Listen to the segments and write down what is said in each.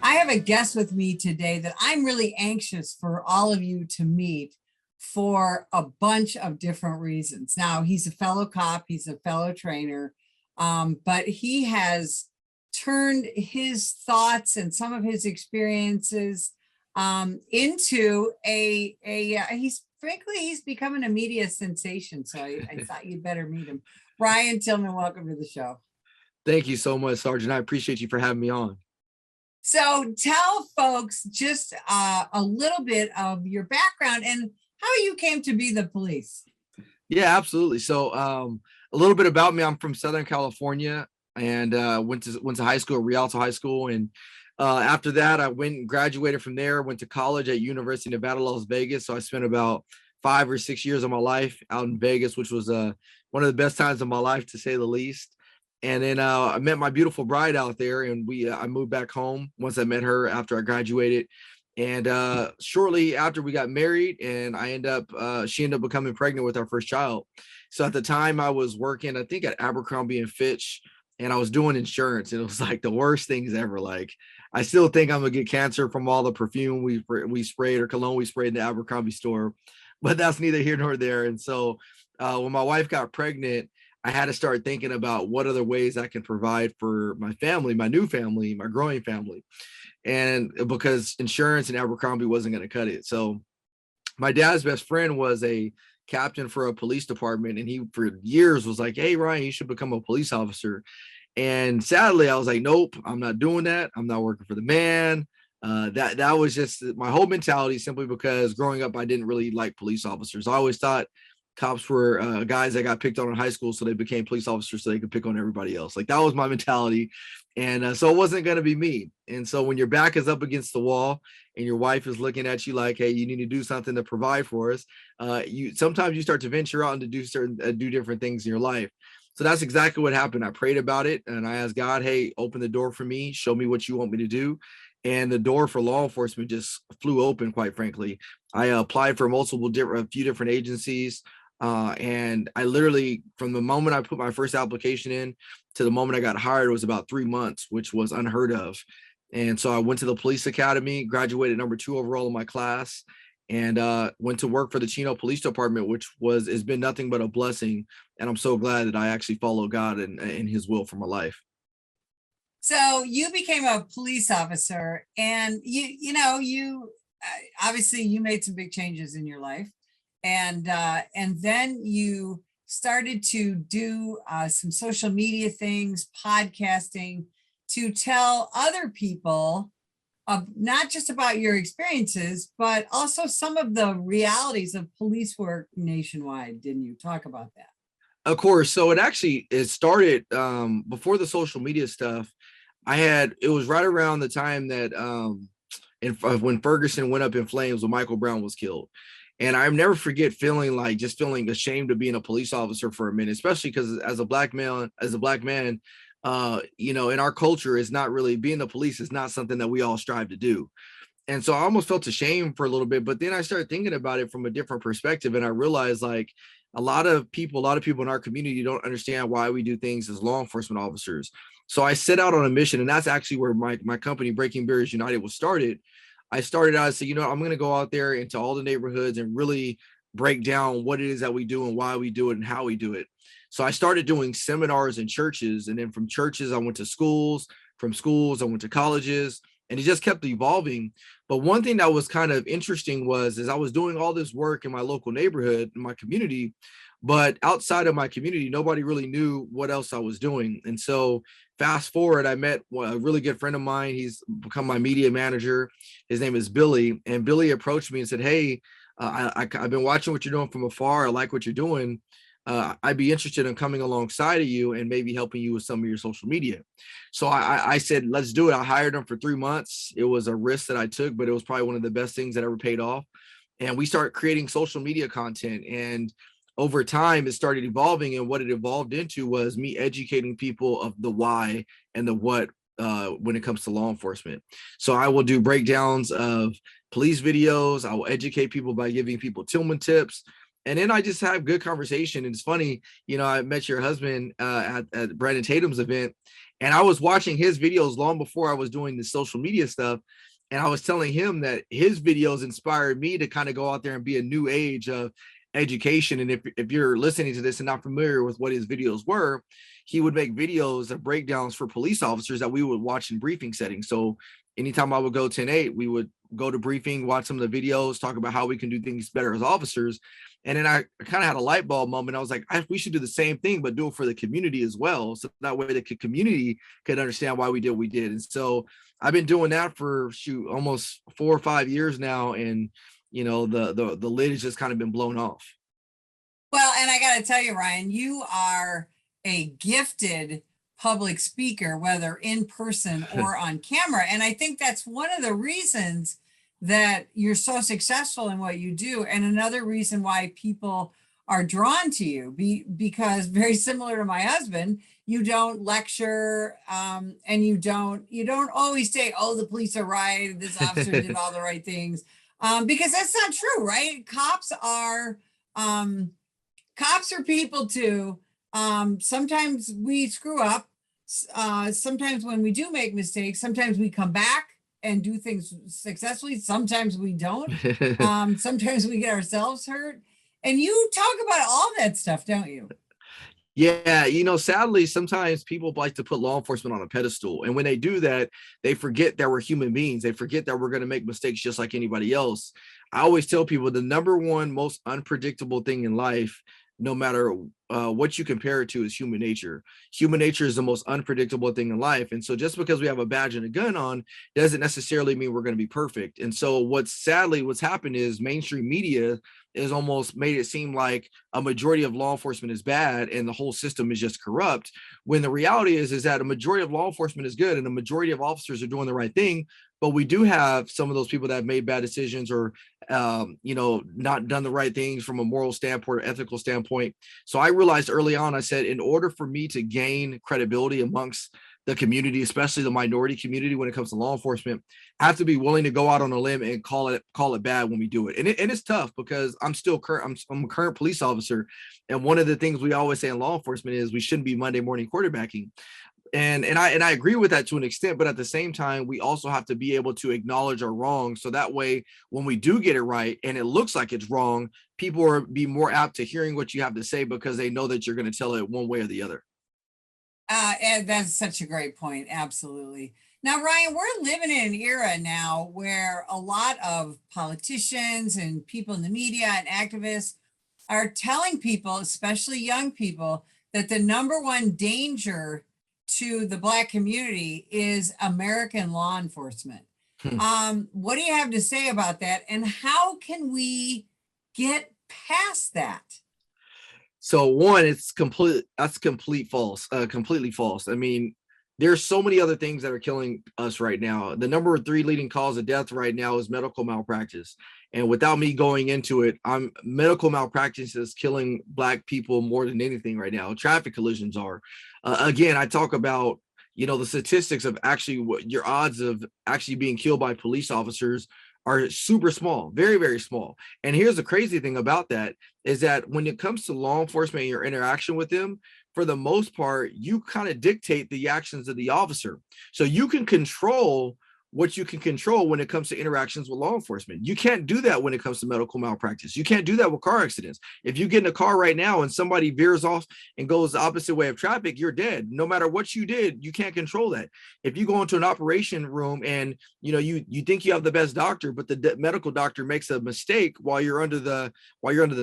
I have a guest with me today that I'm really anxious for all of you to meet for a bunch of different reasons. Now, he's a fellow cop, he's a fellow trainer, but he has turned his thoughts and some of his experiences into he's becoming a media sensation. So I thought you'd better meet him. Brian Tillman, welcome to the show. Thank you so much, Sergeant. I appreciate you for having me on. So tell folks just a little bit of your background and how you came to be the police. Yeah, absolutely. So a little bit about me. I'm from Southern California and went to high school at Rialto High School. And after that, I went and graduated from there, went to college at University of Nevada, Las Vegas. So I spent about 5 or 6 years of my life out in Vegas, which was one of the best times of my life, to say the least. And then I met my beautiful bride out there, and I moved back home once I met her after I graduated. And shortly after we got married, and she ended up becoming pregnant with our first child. So at the time I was working, I think at Abercrombie and Fitch, and I was doing insurance. And it was like the worst things ever. Like, I still think I'm gonna get cancer from all the perfume we sprayed or cologne we sprayed in the Abercrombie store, but that's neither here nor there. And so when my wife got pregnant, I had to start thinking about what other ways I can provide for my family, my new family, my growing family. And because insurance and Abercrombie wasn't going to cut it. So my dad's best friend was a captain for a police department. And he, for years, was like, "Hey, Ryan, you should become a police officer." And sadly, I was like, "Nope, I'm not doing that. I'm not working for the man." That was just my whole mentality, simply because growing up, I didn't really like police officers. I always thought cops were guys that got picked on in high school, so they became police officers so they could pick on everybody else. Like, that was my mentality. And so it wasn't going to be me. And so when your back is up against the wall and your wife is looking at you like, "Hey, you need to do something to provide for us," sometimes you start to venture out and to do different things in your life. So that's exactly what happened. I prayed about it and I asked God, "Hey, open the door for me. Show me what you want me to do." And the door for law enforcement just flew open, quite frankly. I applied for a few different agencies. And I literally, from the moment I put my first application in to the moment I got hired, it was about 3 months, which was unheard of. And so I went to the police academy, graduated number 2 overall in my class, and went to work for the Chino Police Department, which has been nothing but a blessing. And I'm so glad that I actually followed God and his will for my life. So you became a police officer, and you obviously you made some big changes in your life. And then you started to do some social media things, podcasting, to tell other people not just about your experiences, but also some of the realities of police work nationwide. Didn't you talk about that? Of course. So it started before the social media stuff. It was right around the time that when Ferguson went up in flames when Michael Brown was killed. And I never forget feeling ashamed of being a police officer for a minute, especially because as a black man, in our culture, is not really, being the police is not something that we all strive to do. And so I almost felt ashamed for a little bit, but then I started thinking about it from a different perspective. And I realized, like, a lot of people in our community don't understand why we do things as law enforcement officers. So I set out on a mission, and that's actually where my company, Breaking Barriers United, was started. I started out and said, I'm going to go out there into all the neighborhoods and really break down what it is that we do and why we do it and how we do it. So I started doing seminars in churches, and then from churches, I went to schools. From schools, I went to colleges, and it just kept evolving. But one thing that was kind of interesting was I was doing all this work in my local neighborhood, in my community, but outside of my community, nobody really knew what else I was doing. And so fast forward, I met a really good friend of mine. He's become my media manager. His name is Billy. And Billy approached me and said, "Hey, I've been watching what you're doing from afar. I like what you're doing. I'd be interested in coming alongside of you and maybe helping you with some of your social media." So I said, "Let's do it." I hired him for 3 months. It was a risk that I took, but it was probably one of the best things that ever paid off. And we started creating social media content. And over time, it started evolving. And what it evolved into was me educating people of the why and the what when it comes to law enforcement. So I will do breakdowns of police videos. I will educate people by giving people Tillman tips. And then I just have good conversation. And it's funny, I met your husband at Brandon Tatum's event, and I was watching his videos long before I was doing the social media stuff. And I was telling him that his videos inspired me to kind of go out there and be a new age of education. And if you're listening to this and not familiar with what his videos were, he would make videos of breakdowns for police officers that we would watch in briefing settings. So anytime I would go 10-8, we would go to briefing, watch some of the videos, talk about how we can do things better as officers. And then I kind of had a light bulb moment. I was like, we should do the same thing, but do it for the community as well. So that way the community could understand why we did what we did. And so I've been doing that for almost 4 or 5 years now. And, the lid has just kind of been blown off. Well, and I got to tell you, Ryan, you are a gifted public speaker, whether in person or on camera. And I think that's one of the reasons that you're so successful in what you do. And another reason why people are drawn to you, because very similar to my husband, you don't lecture, and you don't always say, oh, the police are right, this officer did all the right things, because that's not true, right? Cops are people too. Sometimes we screw up. Sometimes when we do make mistakes, sometimes we come back and do things successfully. Sometimes we don't. Sometimes we get ourselves hurt. And you talk about all that stuff, don't you? Yeah, sadly, sometimes people like to put law enforcement on a pedestal. And when they do that, they forget that we're human beings. They forget that we're going to make mistakes just like anybody else. I always tell people the number one most unpredictable thing in life, no matter what you compare it to, is human nature. Human nature is the most unpredictable thing in life. And so just because we have a badge and a gun on doesn't necessarily mean we're going to be perfect. And so what's happened is mainstream media is almost made it seem like a majority of law enforcement is bad and the whole system is just corrupt, when the reality is that a majority of law enforcement is good and a majority of officers are doing the right thing. But we do have some of those people that have made bad decisions or, not done the right things from a moral standpoint or ethical standpoint. So I realized early on, I said, in order for me to gain credibility amongst the community, especially the minority community, when it comes to law enforcement, I have to be willing to go out on a limb and call it bad when we do it. And it's tough because I'm a current police officer. And one of the things we always say in law enforcement is we shouldn't be Monday morning quarterbacking. And I agree with that to an extent, but at the same time, we also have to be able to acknowledge our wrongs. So that way, when we do get it right and it looks like it's wrong, people are be more apt to hearing what you have to say because they know that you're going to tell it one way or the other. And that's such a great point. Absolutely. Now, Ryan, we're living in an era now where a lot of politicians and people in the media and activists are telling people, especially young people, that the number one danger to the Black community is American law enforcement. What do you have to say about that? And how can we get past that? So one, that's completely false. I mean, there's so many other things that are killing us right now. The number 3 leading cause of death right now is medical malpractice. And without me going into it, medical malpractice is killing Black people more than anything right now. Traffic collisions are. Again, I talk about, the statistics of actually what your odds of actually being killed by police officers are super small, very, very small. And here's the crazy thing about that is that when it comes to law enforcement and your interaction with them, for the most part, you kind of dictate the actions of the officer. So you can control what you can control when it comes to interactions with law enforcement. You can't do that when it comes to medical malpractice. You can't do that with car accidents. If you get in a car right now and somebody veers off and goes the opposite way of traffic, you're dead. No matter what you did, you can't control that. If you go into an operation room and you think you have the best doctor, but the medical doctor makes a mistake while you're under the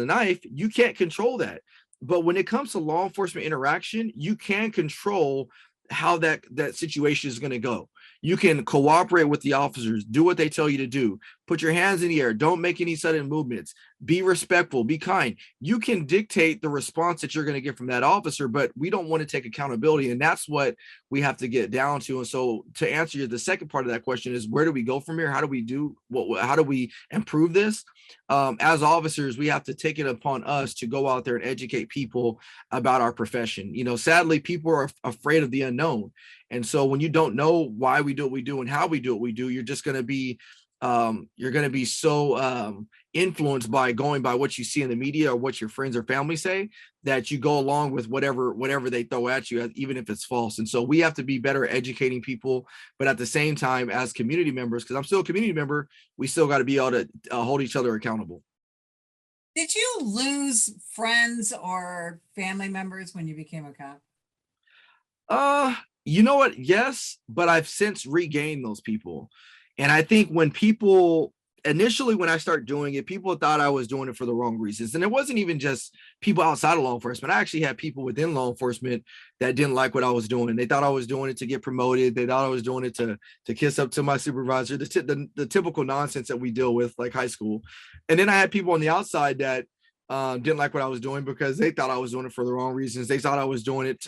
knife, you can't control that. But when it comes to law enforcement interaction, you can control how that situation is going to go. You can cooperate with the officers, do what they tell you to do, put your hands in the air, don't make any sudden movements, be respectful, be kind. You can dictate the response that you're going to get from that officer, but we don't want to take accountability. And that's what we have to get down to. And so to answer the second part of that question is, where do we go from here? How do we improve this? As officers, we have to take it upon us to go out there and educate people about our profession. Sadly, people are afraid of the unknown. And so when you don't know why we do what we do and how we do what we do, you're just going to be you're going to be so influenced by going by what you see in the media or what your friends or family say, that you go along with whatever they throw at you, even if it's false. And so we have to be better educating people, but at the same time, as community members, because I'm still a community member, we still got to be able to hold each other accountable. Did you lose friends or family members when you became a cop? You know what? Yes, but I've since regained those people. And I think when people initially, when I started doing it, people thought I was doing it for the wrong reasons. And it wasn't even just people outside of law enforcement. I actually had people within law enforcement that didn't like what I was doing. They thought I was doing it to get promoted. They thought I was doing it to kiss up to my supervisor, the typical nonsense that we deal with, like high school. And then I had people on the outside that didn't like what I was doing because they thought I was doing it for the wrong reasons. They thought I was doing it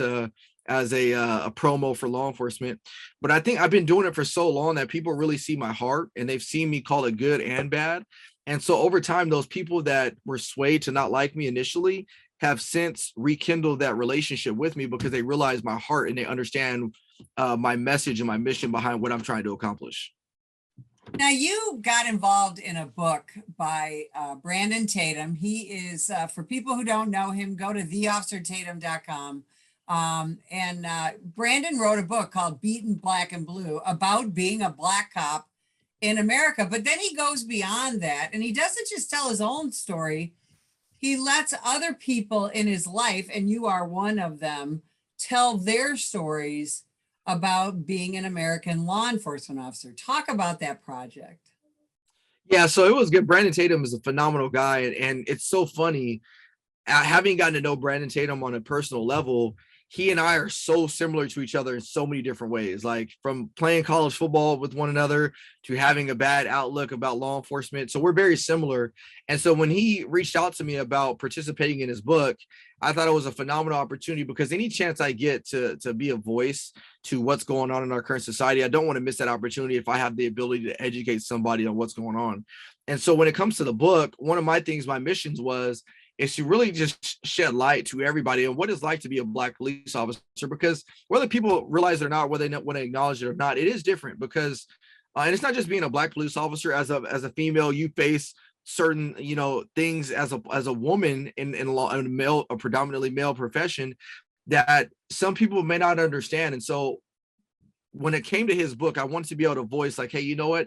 as a promo for law enforcement. But I think I've been doing it for so long that people really see my heart, and they've seen me call it good and bad. And so over time, those people that were swayed to not like me initially have since rekindled that relationship with me because they realize my heart and they understand my message and my mission behind what I'm trying to accomplish. Now, you got involved in a book by Brandon Tatum. He is, for people who don't know him, go to theofficertatum.com. Brandon wrote a book called Beaten Black and Blue about being a Black cop in America. But then he goes beyond that, and he doesn't just tell his own story. He lets other people in his life, and you are one of them, tell their stories about being an American law enforcement officer. Talk about that project. Yeah, so it was good. Brandon Tatum is a phenomenal guy, and it's so funny. Having gotten to know Brandon Tatum on a personal level, he and I are so similar to each other in so many different ways, like from playing college football with one another to having a bad outlook about law enforcement. So we're very similar. And so when he reached out to me about participating in his book, I thought it was a phenomenal opportunity because any chance I get to be a voice to what's going on in our current society, I don't want to miss that opportunity if I have the ability to educate somebody on what's going on. And so when it comes to the book, one of my things, my missions is to really just shed light to everybody on what it's like to be a Black police officer, because whether people realize it or not, whether they want to acknowledge it or not, it is different because, and it's not just being a Black police officer. As a female, you face certain, things as a woman in law, in a predominantly male profession that some people may not understand. And so when it came to his book, I wanted to be able to voice like, hey, you know what?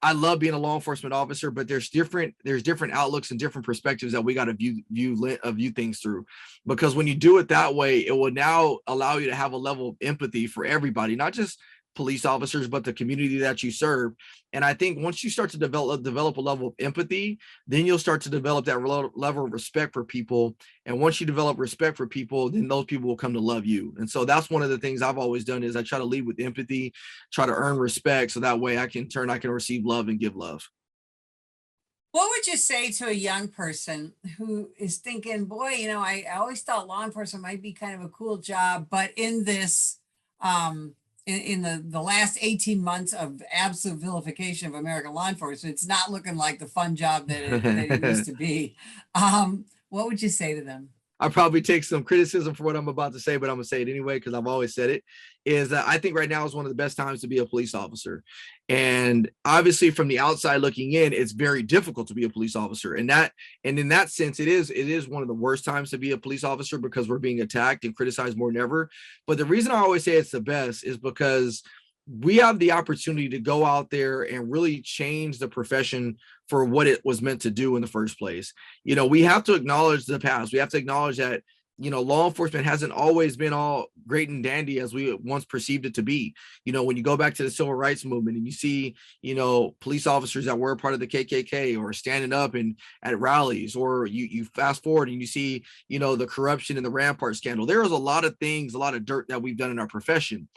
I love being a law enforcement officer, but there's different outlooks and different perspectives that we got to view things through, because when you do it that way, it will now allow you to have a level of empathy for everybody, not just police officers, but the community that you serve. And I think once you start to develop a level of empathy, then you'll start to develop that level of respect for people. And once you develop respect for people, then those people will come to love you. And so that's one of the things I've always done is I try to lead with empathy, try to earn respect. So that way I can receive love and give love. What would you say to a young person who is thinking, boy, I always thought law enforcement might be kind of a cool job, but in this, in the last 18 months of absolute vilification of American law enforcement, it's not looking like the fun job that it used to be. What would you say to them? I probably take some criticism for what I'm about to say, but I'm gonna say it anyway because I've always said it. Is that I think right now is one of the best times to be a police officer, and obviously from the outside looking in, it's very difficult to be a police officer, and in that sense, it is one of the worst times to be a police officer because we're being attacked and criticized more than ever. But the reason I always say it's the best is because we have the opportunity to go out there and really change the profession for what it was meant to do in the first place. We have to acknowledge the past. We have to acknowledge that, law enforcement hasn't always been all great and dandy as we once perceived it to be. When you go back to the civil rights movement and you see, police officers that were a part of the KKK or standing up at rallies, or you fast forward and you see, the corruption in the Rampart scandal. There is a lot of things, a lot of dirt that we've done in our profession.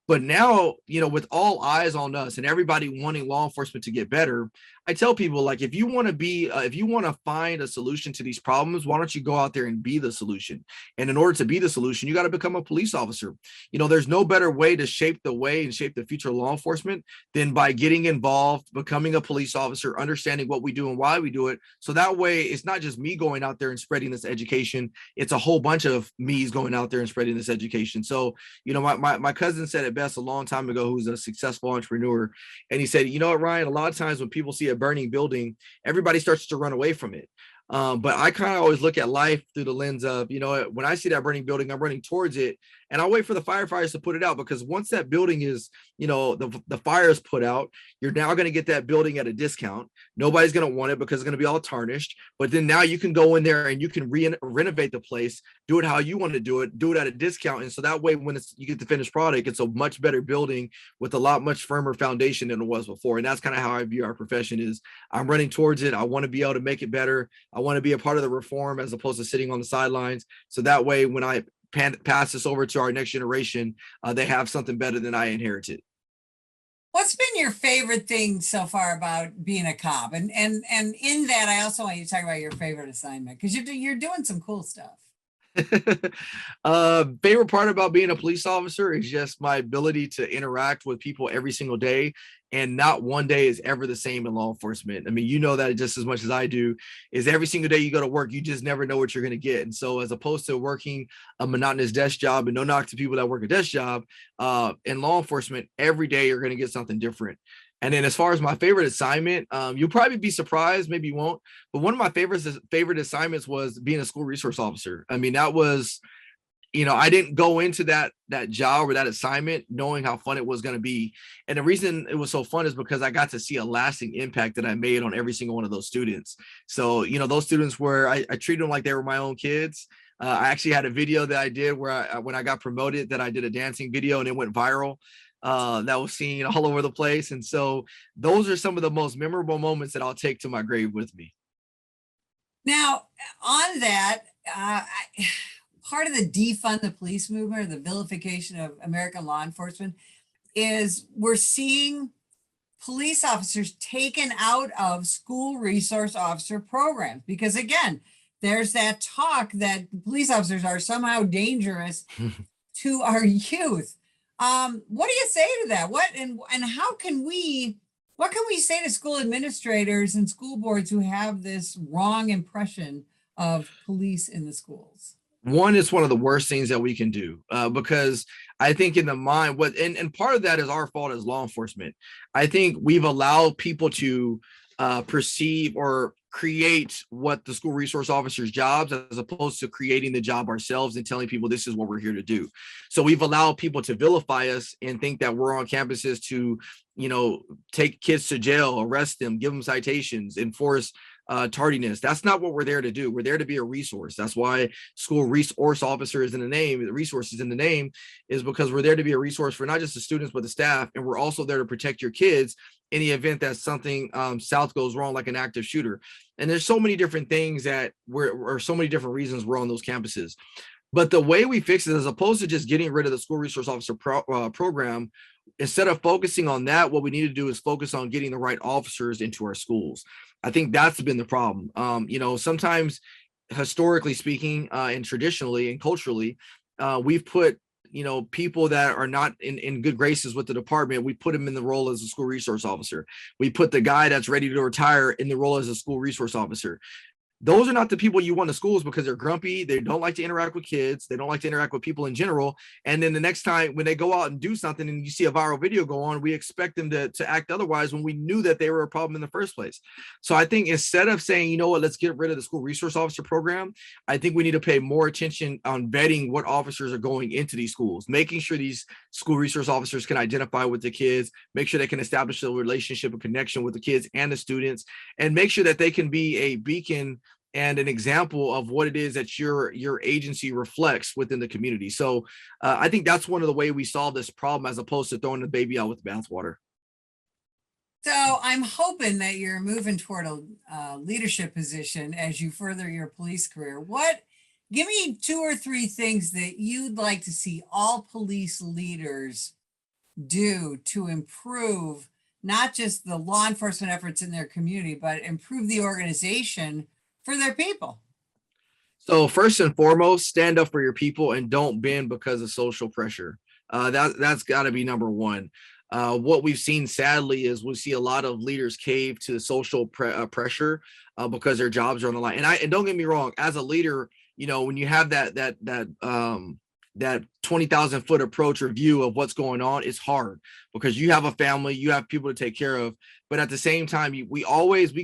But now, with all eyes on us and everybody wanting law enforcement to get better, I tell people, like, if you want to find a solution to these problems, why don't you go out there and be the solution? And in order to be the solution, you got to become a police officer. There's no better way to shape the way and shape the future of law enforcement than by getting involved, becoming a police officer, understanding what we do and why we do it. So that way, it's not just me going out there and spreading this education. It's a whole bunch of me's going out there and spreading this education. So, my cousin said it it best a long time ago, who's a successful entrepreneur. And he said, you know what, Ryan, a lot of times when people see a burning building, everybody starts to run away from it. But I kind of always look at life through the lens of, you know, when I see that burning building, I'm running towards it, and I'll wait for the firefighters to put it out, because once that building is, you know, the fire is put out, you're now going to get that building at a discount. Nobody's going to want it because it's going to be all tarnished. But then now you can go in there and you can renovate the place, do it how you want to do it at a discount. And so that way, when you get the finished product, it's a much better building with a lot much firmer foundation than it was before. And that's kind of how I view our profession is. I'm running towards it. I want to be able to make it better. I want to be a part of the reform as opposed to sitting on the sidelines. So that way, when I pass this over to our next generation, they have something better than I inherited. What's been your favorite thing so far about being a cop? And in that, I also want you to talk about your favorite assignment, because you're doing some cool stuff. Favorite part about being a police officer is just my ability to interact with people every single day, and not one day is ever the same in law enforcement. I mean, you know that just as much as I do. Is every single day you go to work, you just never know what you're going to get. And so, as opposed to working a monotonous desk job, and no knock to people that work a desk job, in law enforcement, every day you're going to get something different. And then, as far as my favorite assignment, you'll probably be surprised, maybe you won't, but one of my favorite assignments was being a school resource officer. I mean, that was, you know, I didn't go into that job or that assignment knowing how fun it was going to be. And the reason it was so fun is because I got to see a lasting impact that I made on every single one of those students. So, you know, those students were, I treated them like they were my own kids. I actually had a video that I did where when I got promoted, that I did a dancing video and it went viral. That was seen all over the place. And so those are some of the most memorable moments that I'll take to my grave with me. Now, on that, part of the defund the police movement, or the vilification of American law enforcement, is we're seeing police officers taken out of school resource officer programs, because again, there's that talk that police officers are somehow dangerous to our youth. What do you say to that? And how can what can we say to school administrators and school boards who have this wrong impression of police in the schools? One is one of the worst things that we can do, because I think in the mind, and part of that is our fault as law enforcement. I think we've allowed people to perceive or create what the school resource officer's jobs, as opposed to creating the job ourselves and telling people this is what we're here to do. So we've allowed people to vilify us and think that we're on campuses to, you know, take kids to jail, arrest them, give them citations, enforce tardiness. That's not what we're there to do. We're there to be a resource. That's why school resource officer is in the name, the resources in the name, is because we're there to be a resource for not just the students, but the staff. And we're also there to protect your kids in the event that something south goes wrong, like an active shooter. And there's so many different things or so many different reasons we're on those campuses. But the way we fix it, as opposed to just getting rid of the school resource officer program, instead of focusing on that, what we need to do is focus on getting the right officers into our schools. I think that's been the problem. You know, sometimes, historically speaking, and traditionally and culturally, we've put, you know, people that are not in good graces with the department, we put them in the role as a school resource officer. We put the guy that's ready to retire in the role as a school resource officer. Those are not the people you want in schools, because they're grumpy. They don't like to interact with kids. They don't like to interact with people in general. And then the next time when they go out and do something and you see a viral video go on, we expect them to act otherwise when we knew that they were a problem in the first place. So I think instead of saying, you know what, let's get rid of the school resource officer program, I think we need to pay more attention on vetting what officers are going into these schools, making sure these school resource officers can identify with the kids, make sure they can establish a relationship and connection with the kids and the students, and make sure that they can be a beacon and an example of what it is that your agency reflects within the community. So I think that's one of the ways we solve this problem, as opposed to throwing the baby out with the bathwater. So I'm hoping that you're moving toward a leadership position as you further your police career. Give me 2 or 3 things that you'd like to see all police leaders do to improve not just the law enforcement efforts in their community, but improve the organization for their people. So first and foremost, stand up for your people and don't bend because of social pressure. That's got to be number one. What we've seen, sadly, is we see a lot of leaders cave to social pressure because their jobs are on the line. And don't get me wrong, as a leader, you know, when you have that that 20,000 foot approach or view of what's going on is hard because you have a family, you have people to take care of. But at the same time, we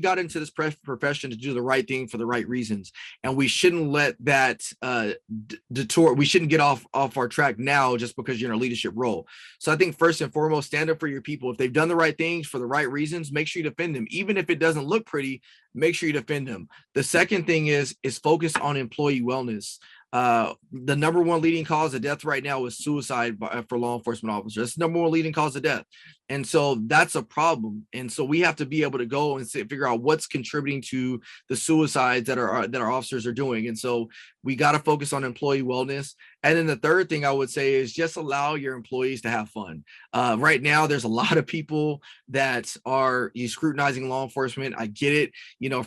got into this profession to do the right thing for the right reasons. And we shouldn't let that detour. We shouldn't get off our track now just because you're in a leadership role. So I think first and foremost, stand up for your people. If they've done the right things for the right reasons, make sure you defend them. Even if it doesn't look pretty, make sure you defend them. The second thing is focus on employee wellness. The number one leading cause of death right now is suicide for law enforcement officers. That's the number one leading cause of death. And so that's a problem. And so we have to be able to go and figure out what's contributing to the suicides that our officers are doing. And so we got to focus on employee wellness. And then the third thing I would say is just allow your employees to have fun. Right now, there's a lot of people that are scrutinizing law enforcement. I get it.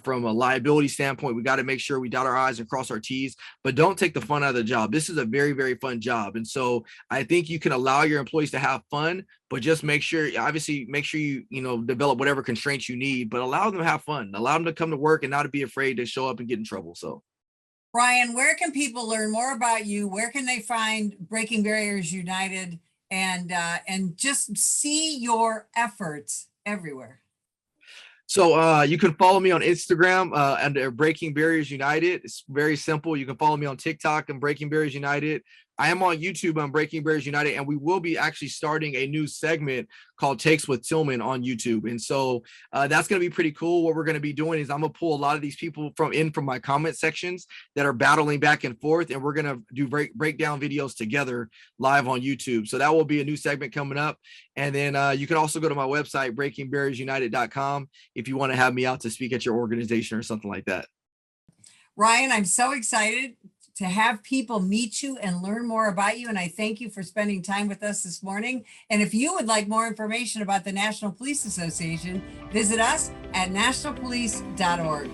From a liability standpoint, we got to make sure we dot our I's and cross our T's, but don't take the fun out of the job. This is a very, very fun job. And so I think you can allow your employees to have fun, but just make sure you develop whatever constraints you need, but allow them to have fun, allow them to come to work and not to be afraid to show up and get in trouble. So Brian, where can people learn more about you? Where can they find Breaking Barriers United and just see your efforts everywhere? So you can follow me on Instagram under Breaking Barriers United. It's very simple. You can follow me on TikTok and Breaking Barriers United. I am on YouTube on Breaking Barriers United, and we will be actually starting a new segment called Takes with Tillman on YouTube. And so that's going to be pretty cool. What we're going to be doing is I'm going to pull a lot of these people from my comment sections that are battling back and forth, and we're going to do breakdown videos together live on YouTube. So that will be a new segment coming up. And then you can also go to my website, breakingbarriersunited.com, if you want to have me out to speak at your organization or something like that. Ryan, I'm so excited to have people meet you and learn more about you. And I thank you for spending time with us this morning. And if you would like more information about the National Police Association, visit us at nationalpolice.org.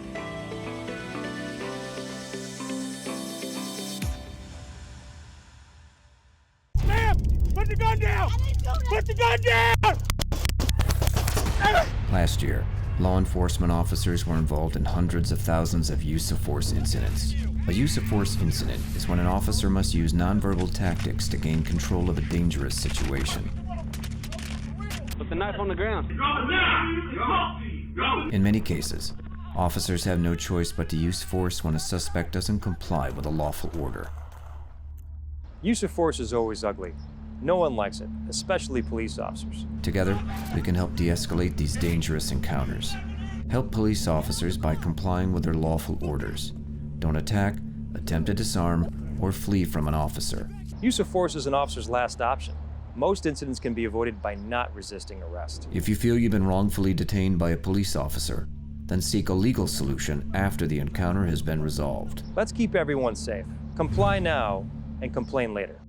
Ma'am, put the gun down! Put the gun down! Last year, law enforcement officers were involved in hundreds of thousands of use of force incidents. A use of force incident is when an officer must use nonverbal tactics to gain control of a dangerous situation. Put the knife on the ground. In many cases, officers have no choice but to use force when a suspect doesn't comply with a lawful order. Use of force is always ugly. No one likes it, especially police officers. Together, we can help de-escalate these dangerous encounters. Help police officers by complying with their lawful orders. Don't attack, attempt to disarm, or flee from an officer. Use of force is an officer's last option. Most incidents can be avoided by not resisting arrest. If you feel you've been wrongfully detained by a police officer, then seek a legal solution after the encounter has been resolved. Let's keep everyone safe. Comply now and complain later.